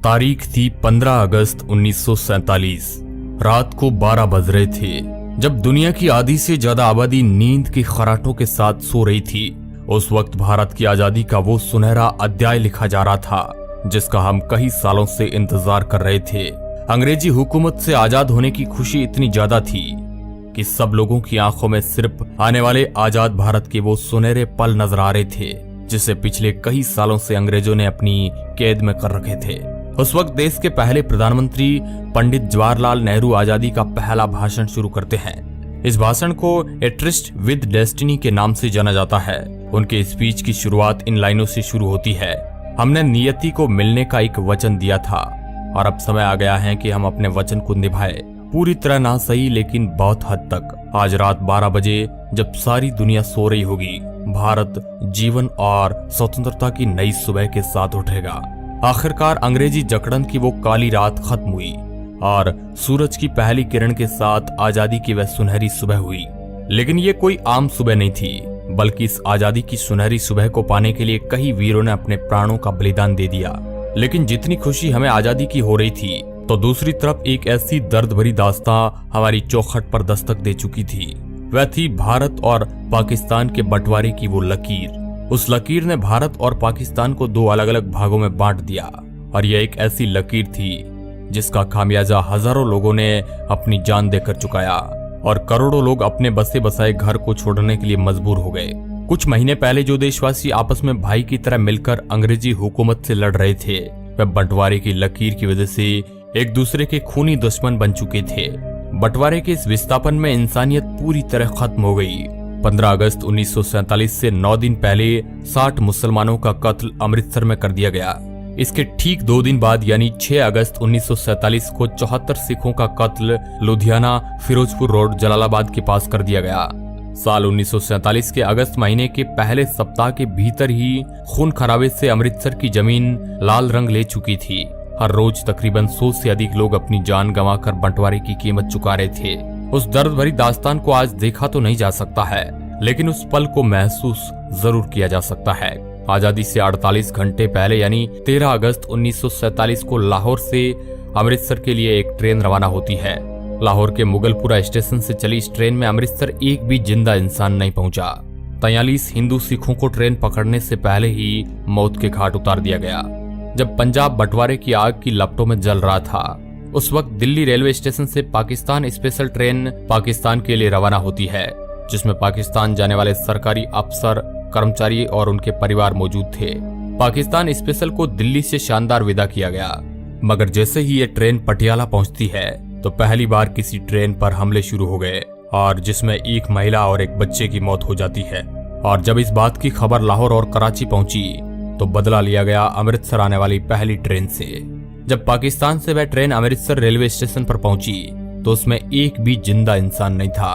तारीख थी 15 अगस्त 1947। रात को 12 बज रहे थे जब दुनिया की आधी से ज्यादा आबादी नींद के खराटों के साथ सो रही थी। उस वक्त भारत की आजादी का वो सुनहरा अध्याय लिखा जा रहा था जिसका हम कई सालों से इंतजार कर रहे थे। अंग्रेजी हुकूमत से आजाद होने की खुशी इतनी ज्यादा थी कि सब लोगों की आंखों में सिर्फ आने वाले आजाद भारत के वो सुनहरे पल नजर आ रहे थे जिसे पिछले कई सालों से अंग्रेजों ने अपनी कैद में कर रखे थे। उस वक्त देश के पहले प्रधानमंत्री पंडित जवाहरलाल नेहरू आजादी का पहला भाषण शुरू करते हैं। इस भाषण को ए ट्रिस्ट विद डेस्टिनी के नाम से जाना जाता है। उनके स्पीच की शुरुआत इन लाइनों से शुरू होती है, हमने नियति को मिलने का एक वचन दिया था और अब समय आ गया है कि हम अपने वचन को निभाएं। पूरी तरह ना सही लेकिन बहुत हद तक। आज रात 12 बजे जब सारी दुनिया सो रही होगी, भारत जीवन और स्वतंत्रता की नई सुबह के साथ उठेगा। आखिरकार अंग्रेजी जकड़न की वो काली रात खत्म हुई और सूरज की पहली किरण के साथ आजादी की वह सुनहरी सुबह हुई। लेकिन ये कोई आम सुबह नहीं थी, बल्कि इस आजादी की सुनहरी सुबह को पाने के लिए कई वीरों ने अपने प्राणों का बलिदान दे दिया। लेकिन जितनी खुशी हमें आजादी की हो रही थी, तो दूसरी तरफ एक ऐसी दर्द भरी दास्तां हमारी चौखट पर दस्तक दे चुकी थी। वह थी भारत और पाकिस्तान के बंटवारे की वो लकीर। उस लकीर ने भारत और पाकिस्तान को दो अलग अलग भागों में बांट दिया और यह एक ऐसी लकीर थी जिसका खामियाजा हजारों लोगों ने अपनी जान देकर चुकाया और करोड़ों लोग अपने बसे बसाए घर को छोड़ने के लिए मजबूर हो गए। कुछ महीने पहले जो देशवासी आपस में भाई की तरह मिलकर अंग्रेजी हुकूमत से लड़ रहे थे, वह बंटवारे की लकीर की वजह से एक दूसरे के खूनी दुश्मन बन चुके थे। बंटवारे के इस विस्थापन में इंसानियत पूरी तरह खत्म हो गई। 15 अगस्त 1947 से 9 दिन पहले 60 मुसलमानों का कत्ल अमृतसर में कर दिया गया। इसके ठीक 2 दिन बाद यानी 6 अगस्त 1947 को 74 सिखों का कत्ल लुधियाना फिरोजपुर रोड जलालाबाद के पास कर दिया गया। साल 1947 के अगस्त महीने के पहले सप्ताह के भीतर ही खून खराबे से अमृतसर की जमीन लाल रंग ले चुकी थी। हर रोज तकरीबन 100 से अधिक लोग अपनी जान गंवाकर बंटवारे की कीमत चुका रहे थे। उस दर्द भरी दास्तान को आज देखा तो नहीं जा सकता है, लेकिन उस पल को महसूस जरूर किया जा सकता है। आजादी से 48 घंटे पहले यानी 13 अगस्त 1947 को लाहौर से अमृतसर के लिए एक ट्रेन रवाना होती है। लाहौर के मुगलपुरा स्टेशन से चली इस ट्रेन में अमृतसर एक भी जिंदा इंसान नहीं पहुंचा। 43 हिंदू सिखों को ट्रेन पकड़ने से पहले ही मौत के घाट उतार दिया गया। जब पंजाब बंटवारे की आग की लपटों में जल रहा था, उस वक्त दिल्ली रेलवे स्टेशन से पाकिस्तान स्पेशल ट्रेन पाकिस्तान के लिए रवाना होती है, जिसमें पाकिस्तान जाने वाले सरकारी अफसर, कर्मचारी और उनके परिवार मौजूद थे। पाकिस्तान स्पेशल को दिल्ली से शानदार विदा किया गया, मगर जैसे ही ये ट्रेन पटियाला पहुंचती है तो पहली बार किसी ट्रेन पर हमले शुरू हो गए और जिसमें एक महिला और एक बच्चे की मौत हो जाती है। और जब इस बात की खबर लाहौर और कराची पहुंची तो बदला लिया गया अमृतसर आने वाली पहली ट्रेन से। जब पाकिस्तान से वह ट्रेन अमृतसर रेलवे स्टेशन पर पहुंची तो उसमें एक भी जिंदा इंसान नहीं था।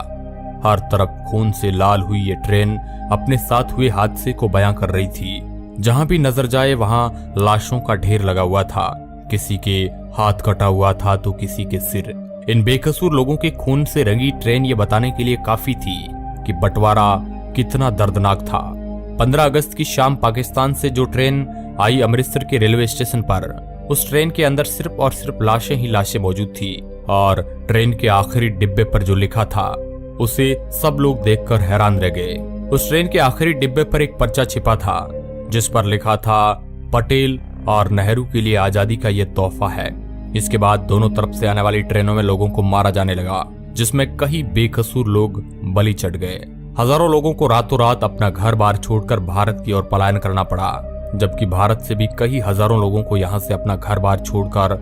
हर तरफ खून से लाल हुई ये ट्रेन अपने साथ हुए हादसे को बयां कर रही थी। जहां भी नजर जाए वहां लाशों का ढेर लगा हुआ था। किसी के हाथ कटा हुआ था तो किसी के सिर। इन बेकसूर लोगों के खून से रंगी ट्रेन ये बताने के लिए काफी थी कि बंटवारा कितना दर्दनाक था। 15 अगस्त की शाम पाकिस्तान से जो ट्रेन आई अमृतसर के रेलवे स्टेशन पर, उस ट्रेन के अंदर सिर्फ और सिर्फ लाशें ही लाशें मौजूद थी और ट्रेन के आखिरी डिब्बे पर जो लिखा था उसे सब लोग देखकर हैरान रह गए। उस ट्रेन के आखिरी डिब्बे पर एक पर्चा छिपा था जिस पर लिखा था, पटेल और नेहरू के लिए आजादी का ये तोहफा है। इसके बाद दोनों तरफ से आने वाली ट्रेनों में लोगों को मारा जाने लगा, जिसमें कई बेकसूर लोग बलि चढ़ गए। हजारों लोगों को रातों रात अपना घर बार छोड़कर भारत की ओर पलायन करना पड़ा, जबकि भारत से भी कई हजारों लोगों को यहाँ से अपना घर बार छोड़कर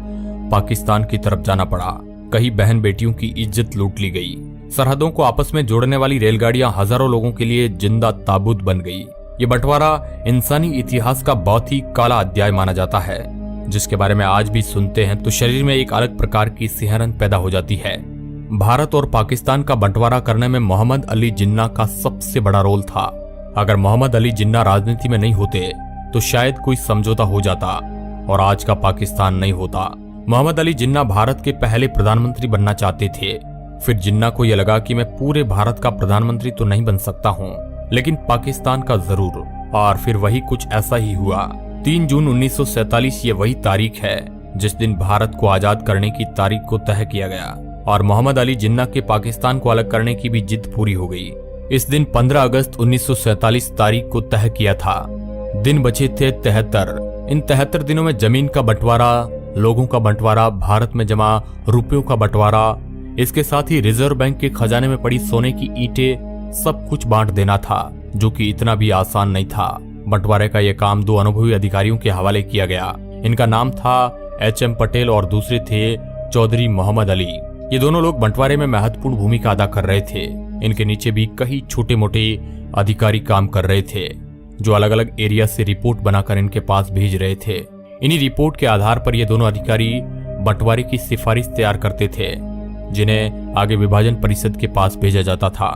पाकिस्तान की तरफ जाना पड़ा। कई बहन बेटियों की इज्जत लूट ली गई। सरहदों को आपस में जोड़ने वाली रेलगाड़ियां हजारों लोगों के लिए जिंदा ताबूत बन गई। ये बंटवारा इंसानी इतिहास का बहुत ही काला अध्याय माना जाता है, जिसके बारे में आज भी सुनते हैं तो शरीर में एक अलग प्रकार की सिहरन पैदा हो जाती है। भारत और पाकिस्तान का बंटवारा करने में मोहम्मद अली जिन्ना का सबसे बड़ा रोल था। अगर मोहम्मद अली जिन्ना राजनीति में नहीं होते तो शायद कोई समझौता हो जाता और आज का पाकिस्तान नहीं होता। मोहम्मद अली जिन्ना भारत के पहले प्रधानमंत्री बनना चाहते थे। फिर जिन्ना को यह लगा कि मैं पूरे भारत का प्रधानमंत्री तो नहीं बन सकता हूँ, लेकिन पाकिस्तान का जरूर। और फिर वही कुछ ऐसा ही हुआ। 3 जून 1947 ये वही तारीख है जिस दिन भारत को आजाद करने की तारीख को तय किया गया और मोहम्मद अली जिन्ना के पाकिस्तान को अलग करने की भी जिद पूरी हो गई। इस दिन 15 अगस्त 1947 तारीख को तय किया था। दिन बचे थे 73। इन 73 दिनों में जमीन का बंटवारा, लोगों का बंटवारा, भारत में जमा रुपयों का बंटवारा, इसके साथ ही रिजर्व बैंक के खजाने में पड़ी सोने की ईंटें, सब कुछ बांट देना था, जो कि इतना भी आसान नहीं था। बंटवारे का यह काम 2 अनुभवी अधिकारियों के हवाले किया गया। इनका नाम था HM पटेल और दूसरे थे चौधरी मोहम्मद अली। ये दोनों लोग बंटवारे में महत्वपूर्ण भूमिका अदा कर रहे थे। इनके नीचे भी कई छोटे मोटे अधिकारी काम कर रहे थे, जो अलग अलग एरिया से रिपोर्ट बनाकर इनके पास भेज रहे थे। इन्हीं रिपोर्ट के आधार पर ये दोनों अधिकारी बंटवारे की सिफारिश तैयार करते थे, जिन्हें आगे विभाजन परिषद के पास भेजा जाता था,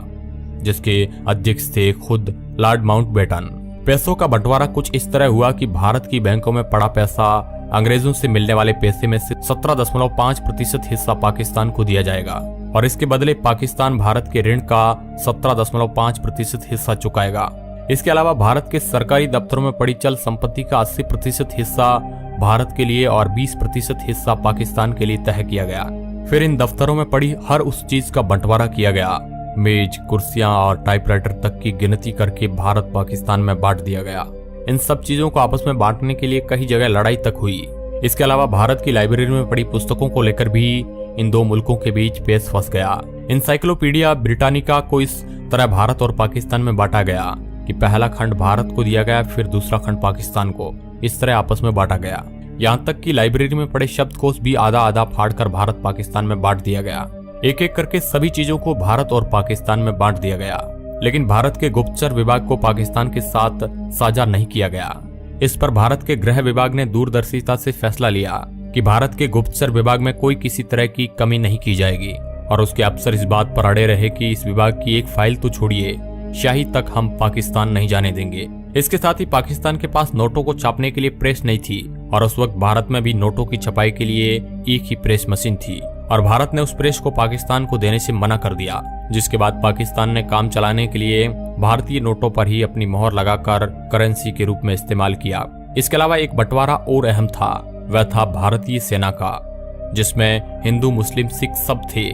जिसके अध्यक्ष थे खुद लॉर्ड माउंटबेटन। पैसों का बंटवारा कुछ इस तरह हुआ कि भारत की बैंकों में पड़ा पैसा अंग्रेजों से मिलने वाले पैसे में से 17.5% हिस्सा पाकिस्तान को दिया जाएगा और इसके बदले पाकिस्तान भारत के ऋण का 17.5% हिस्सा चुकाएगा। इसके अलावा भारत के सरकारी दफ्तरों में पड़ी चल संपत्ति का 80% हिस्सा भारत के लिए और 20% हिस्सा पाकिस्तान के लिए तय किया गया। फिर इन दफ्तरों में पड़ी हर उस चीज का बंटवारा किया गया। मेज, कुर्सियां और टाइपराइटर तक की गिनती करके भारत पाकिस्तान में बांट दिया गया। इन सब चीजों को आपस में बांटने के लिए कई जगह लड़ाई तक हुई। इसके अलावा भारत की लाइब्रेरी में पड़ी पुस्तकों को लेकर भी इन 2 मुल्कों के बीच पेच फंस गया। एनसाइक्लोपीडिया ब्रिटानिका को इस तरह भारत और पाकिस्तान में बांटा गया कि पहला खंड भारत को दिया गया, फिर दूसरा खंड पाकिस्तान को। इस तरह आपस में बांटा गया। यहाँ तक कि लाइब्रेरी में पड़े शब्दकोश भी आधा आधा फाड़कर भारत पाकिस्तान में बांट दिया गया। एक एक करके सभी चीजों को भारत और पाकिस्तान में बांट दिया गया, लेकिन भारत के गुप्तचर विभाग को पाकिस्तान के साथ साझा नहीं किया गया। इस पर भारत के गृह विभाग ने दूरदर्शिता से फैसला लिया कि भारत के गुप्तचर विभाग में कोई किसी तरह की कमी नहीं की जाएगी और उसके अफसर इस बात पर अड़े रहे कि इस विभाग की एक फाइल तो छोड़िए, शाही तक हम पाकिस्तान नहीं जाने देंगे। इसके साथ ही पाकिस्तान के पास नोटों को छापने के लिए प्रेस नहीं थी और उस वक्त भारत में भी नोटों की छपाई के लिए एक ही प्रेस मशीन थी और भारत ने उस प्रेस को पाकिस्तान को देने से मना कर दिया, जिसके बाद पाकिस्तान ने काम चलाने के लिए भारतीय नोटों पर ही अपनी मोहर लगाकर करेंसी के रूप में इस्तेमाल किया। इसके अलावा एक बंटवारा और अहम था, वह था भारतीय सेना का, जिसमें हिंदू, मुस्लिम, सिख सब थे।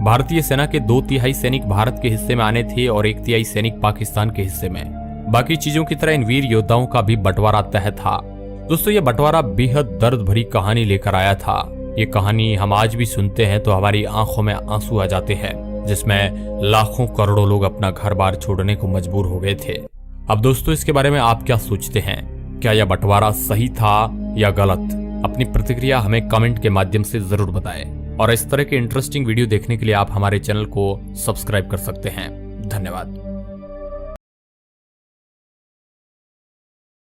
भारतीय सेना के 2/3 सैनिक भारत के हिस्से में आने थे और 1/3 सैनिक पाकिस्तान के हिस्से में। बाकी चीजों की तरह इन वीर योद्धाओं का भी बंटवारा तय था। दोस्तों, ये बंटवारा बेहद दर्द भरी कहानी लेकर आया था। ये कहानी हम आज भी सुनते हैं तो हमारी आंखों में आंसू आ जाते हैं, जिसमें लाखों करोड़ों लोग अपना घर बार छोड़ने को मजबूर हो गए थे। अब दोस्तों, इसके बारे में आप क्या सोचते हैं? क्या यह बंटवारा सही था या गलत? अपनी प्रतिक्रिया हमें कमेंट के माध्यम से जरूर बताएं और इस तरह के इंटरेस्टिंग वीडियो देखने के लिए आप हमारे चैनल को सब्सक्राइब कर सकते हैं। धन्यवाद।